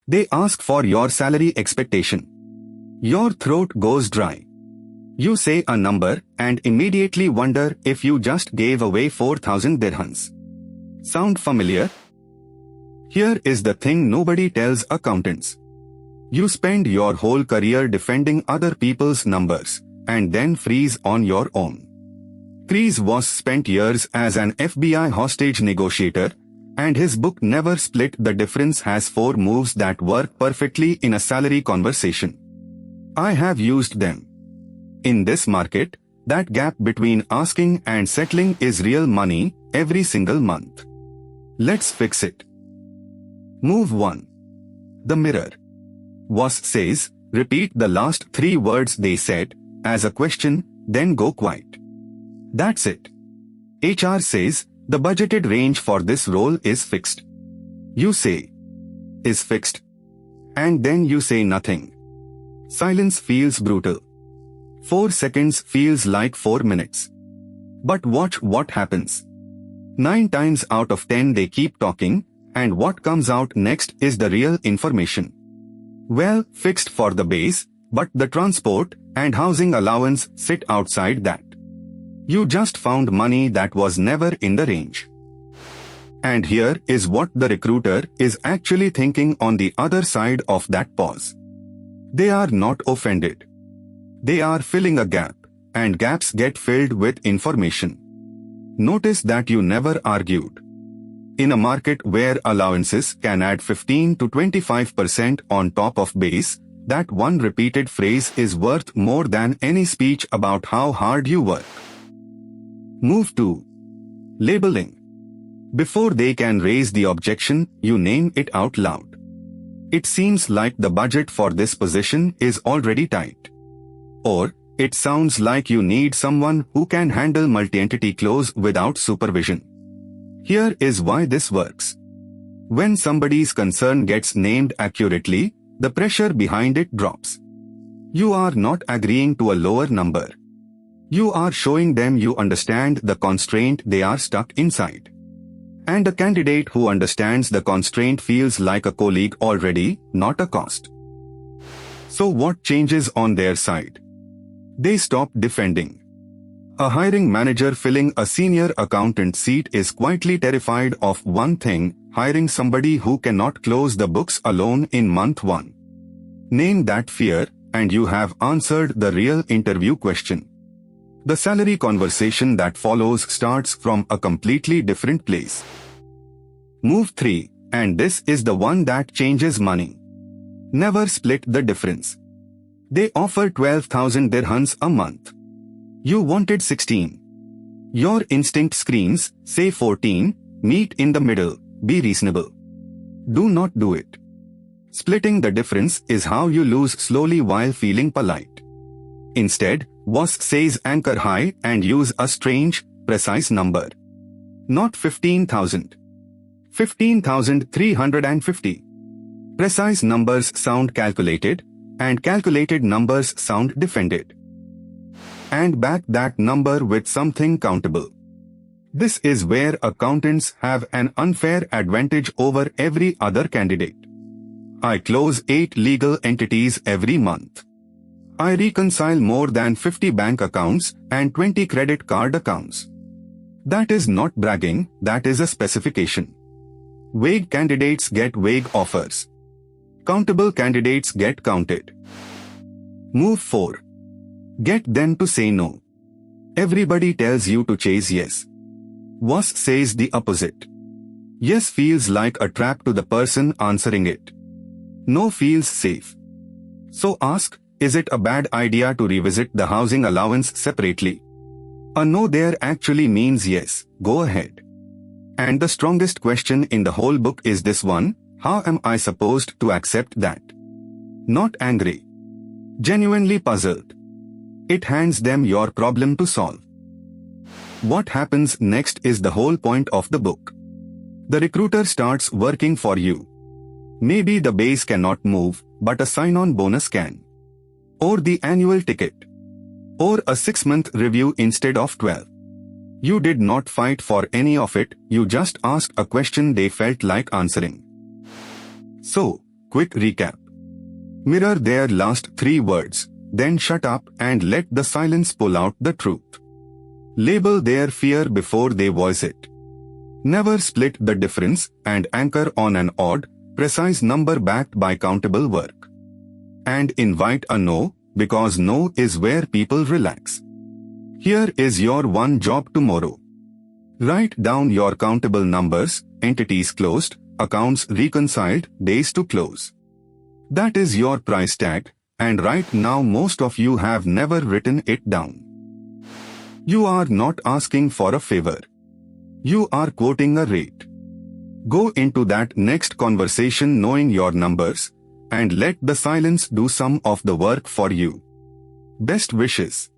They ask for your salary expectation. Your throat goes dry. You say a number and immediately wonder if you just gave away 4,000 dirhams. Sound familiar? Here is the thing nobody tells accountants. You spend your whole career defending other people's numbers and then freeze on your own. Chris was spent years as an FBI hostage negotiator, and his book Never Split the Difference has 4 moves that work perfectly in a salary conversation. I have used them. In this market, that gap between asking and settling is real money every single month. Let's fix it. Move 1. The mirror. Was says, repeat the last 3 words they said as a question, then go quiet. That's it. HR says, the budgeted range for this role is fixed. You say, is fixed. And then you say nothing. Silence feels brutal. 4 seconds feels like 4 minutes. But watch what happens. 9 times out of 10 they keep talking, and what comes out next is the real information. Well, fixed for the base, but the transport and housing allowance sit outside that. You just found money that was never in the range. And here is what the recruiter is actually thinking on the other side of that pause. They are not offended. They are filling a gap, and gaps get filled with information. Notice that you never argued. In a market where allowances can add 15 to 25% on top of base, that one repeated phrase is worth more than any speech about how hard you work. Move 2. Labeling. Before they can raise the objection, you name it out loud. It seems like the budget for this position is already tight. Or, it sounds like you need someone who can handle multi-entity close without supervision. Here is why this works. When somebody's concern gets named accurately, the pressure behind it drops. You are not agreeing to a lower number. You are showing them you understand the constraint they are stuck inside. And a candidate who understands the constraint feels like a colleague already, not a cost. So what changes on their side? They stop defending. A hiring manager filling a senior accountant seat is quietly terrified of one thing: hiring somebody who cannot close the books alone in month 1. Name that fear, and you have answered the real interview question. The salary conversation that follows starts from a completely different place. Move 3, and this is the one that changes money. Never split the difference. They offer 12,000 dirhams a month. You wanted 16. Your instinct screams, say 14, meet in the middle, be reasonable. Do not do it. Splitting the difference is how you lose slowly while feeling polite. Instead, boss says anchor high and use a strange, precise number. Not 15,000. 15,350. Precise numbers sound calculated, and calculated numbers sound defended. And back that number with something countable. This is where accountants have an unfair advantage over every other candidate. I close 8 legal entities every month. I reconcile more than 50 bank accounts and 20 credit card accounts. That is not bragging, that is a specification. Vague candidates get vague offers. Countable candidates get counted. Move 4. Get them to say no. Everybody tells you to chase yes. Was says the opposite. Yes feels like a trap to the person answering it. No feels safe. So ask, is it a bad idea to revisit the housing allowance separately? A no there actually means yes, go ahead. And the strongest question in the whole book is this one: how am I supposed to accept that? Not angry. Genuinely puzzled. It hands them your problem to solve. What happens next is the whole point of the book. The recruiter starts working for you. Maybe the base cannot move, but a sign-on bonus can. Or the annual ticket. Or a 6-month review instead of 12. You did not fight for any of it, you just asked a question they felt like answering. So, quick recap. Mirror their last 3 words, then shut up and let the silence pull out the truth. Label their fear before they voice it. Never split the difference and anchor on an odd, precise number backed by countable work. And invite a no, because no is where people relax. Here is your one job tomorrow. Write down your countable numbers, entities closed, accounts reconciled, days to close. That is your price tag, and right now most of you have never written it down. You are not asking for a favor. You are quoting a rate. Go into that next conversation knowing your numbers, and let the silence do some of the work for you. Best wishes.